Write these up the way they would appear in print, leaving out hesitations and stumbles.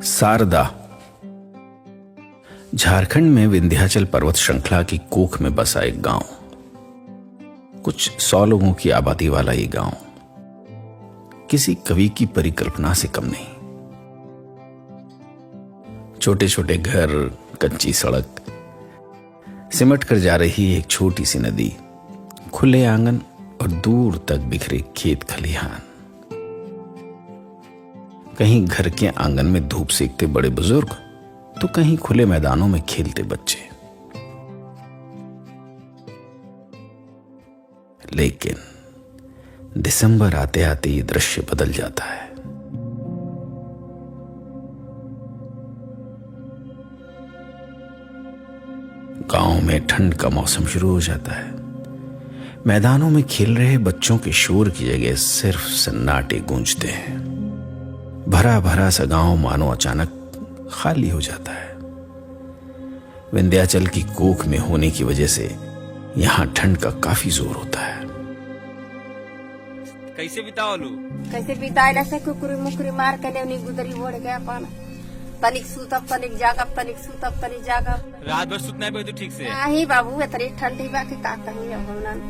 शारदा झारखंड में विंध्याचल पर्वत श्रृंखला की कोख में बसा एक गांव। कुछ 100 लोगों की आबादी वाला ये गांव किसी कवि की परिकल्पना से कम नहीं। छोटे छोटे घर, कच्ची सड़क, सिमट कर जा रही एक छोटी सी नदी, खुले आंगन और दूर तक बिखरे खेत खलिहान। कहीं घर के आंगन में धूप सेकते बड़े बुजुर्ग, तो कहीं खुले मैदानों में खेलते बच्चे। लेकिन दिसंबर आते आते ये दृश्य बदल जाता है। गांव में ठंड का मौसम शुरू हो जाता है। मैदानों में खेल रहे बच्चों के शोर की जगह सिर्फ सन्नाटे गूंजते हैं। भरा भरा सा गांव मानो अचानक खाली हो जाता है। विंध्याचल की कोख में होने की वजह से यहां ठंड का काफी जोर होता है। कैसे बिताओलू? कैसे बिताएला से कुकुरी मुकुरी मार के लेवनी गुदरी ओढ़ के अपन तनिक सूतब तनिक जागब तनिक सूतब तनिक जागब। रात भर सुतना भी ठीक से? नहीं बाबू, इतनी ठंडी बा के का कहीं हमन।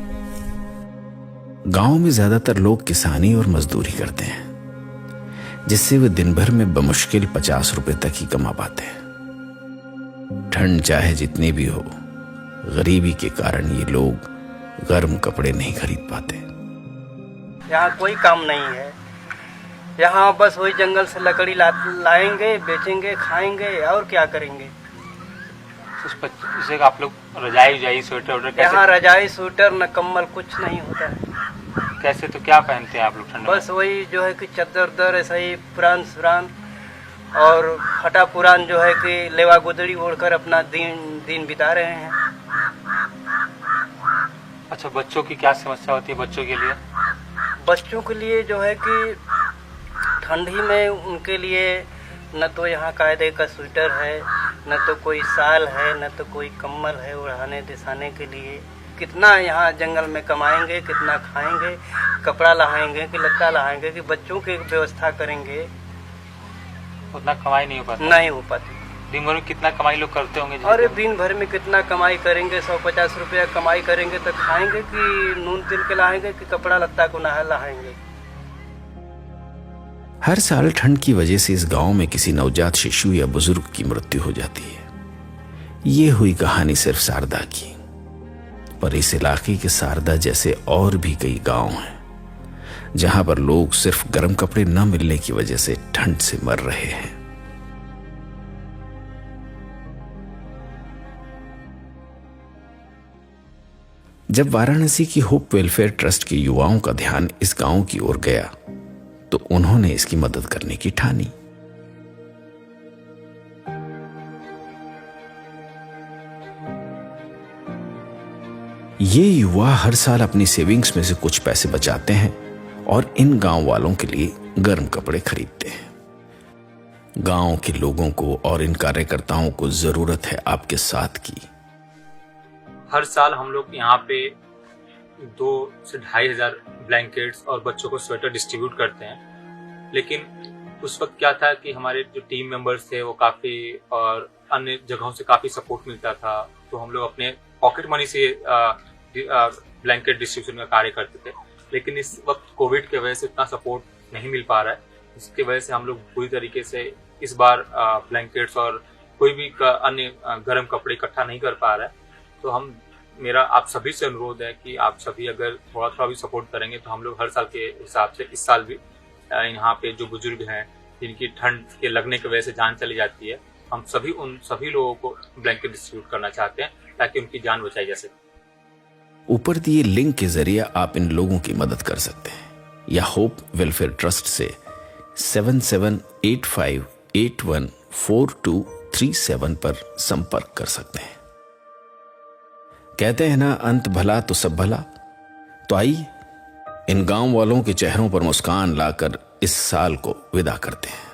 गांव में ज्यादातर लोग किसानी और मजदूरी करते हैं, जिससे वे दिन भर में बमुश्किल 50 रुपए तक ही कमा पाते हैं। ठंड चाहे जितनी भी हो, गरीबी के कारण ये लोग गर्म कपड़े नहीं खरीद पाते। यहाँ कोई काम नहीं है। यहाँ बस वही जंगल से लकड़ी लाएंगे, बेचेंगे, खाएंगे और क्या करेंगे। इसे आप लोग रजाई स्वेटर कैसे? यहाँ रजाई स्वेटर न कम्बल कुछ नहीं होता है। कैसे तो क्या पहनते हैं आप लोग ठंड में? बस वही जो है कि चद्दर ऐसा ही पुरान और फटा पुरान जो है कि लेवा गुदड़ी ओढ़कर अपना दिन बिता रहे हैं। अच्छा, बच्चों की क्या समस्या होती है बच्चों के लिए? बच्चों के लिए जो है कि ठंडी में उनके लिए न तो यहाँ कायदे का स्वेटर है, न तो कोई साल है, न तो कोई कम्बल है ओढ़ाने दिसाने के लिए। कितना यहाँ जंगल में कमाएंगे, कितना खाएंगे, कपड़ा लाएंगे कि लत्ता लाएंगे कि बच्चों की व्यवस्था करेंगे। उतना कमाई नहीं हो पाती? नहीं हो पाती। दिन भर में कितना कमाई लोग करते होंगे? अरे दिन भर में कितना कमाई करेंगे, 150 रुपया कमाई करेंगे तो खाएंगे कि नून तिल के लाएंगे कि कपड़ा लत्ता को लाएंगे। हर साल ठंड की वजह से इस गांव में किसी नवजात शिशु या बुजुर्ग की मृत्यु हो जाती है। ये हुई कहानी सिर्फ शारदा की, पर इस इलाके के शारदा जैसे और भी कई गांव हैं जहां पर लोग सिर्फ गर्म कपड़े न मिलने की वजह से ठंड से मर रहे हैं। जब वाराणसी की होप वेलफेयर ट्रस्ट के युवाओं का ध्यान इस गांव की ओर गया, तो उन्होंने इसकी मदद करने की ठानी। ये युवा हर साल अपनी सेविंग्स में से कुछ पैसे बचाते हैं और इन गांव वालों के लिए गर्म कपड़े खरीदते हैं। गांव के लोगों को और इन कार्यकर्ताओं को जरूरत है आपके साथ की। हर साल हम लोग यहाँ पे 2 से 2,500 ब्लैंकेट्स और बच्चों को स्वेटर डिस्ट्रीब्यूट करते हैं। लेकिन उस वक्त क्या था कि हमारे जो टीम मेंबर्स थे वो काफ़ी और अन्य जगहों से काफ़ी सपोर्ट मिलता था, तो हम लोग अपने पॉकेट मनी से ब्लैंकेट डिस्ट्रीब्यूशन का कार्य करते थे। लेकिन इस वक्त कोविड की वजह से इतना सपोर्ट नहीं मिल पा रहा है, इसकी वजह से हम लोग पूरी तरीके से इस बार ब्लैंकेट्स और कोई भी अन्य गर्म कपड़े इकट्ठा नहीं कर पा रहा है। तो मेरा आप सभी से अनुरोध है कि आप सभी अगर थोड़ा थोड़ा भी सपोर्ट करेंगे तो हम लोग हर साल के हिसाब से इस साल भी यहाँ पे जो बुजुर्ग हैं जिनकी ठंड के लगने की वजह से जान चली जाती है, हम सभी उन सभी लोगों को ब्लैंकेट डिस्ट्रीब्यूट करना चाहते हैं ताकि उनकी जान बचाई जा सके। ऊपर दिए लिंक के जरिए आप इन लोगों की मदद कर सकते हैं या होप वेलफेयर ट्रस्ट से 7785814237 पर संपर्क कर सकते हैं। कहते हैं ना, अंत भला तो सब भला। तो आइए इन गांव वालों के चेहरों पर मुस्कान लाकर इस साल को विदा करते हैं।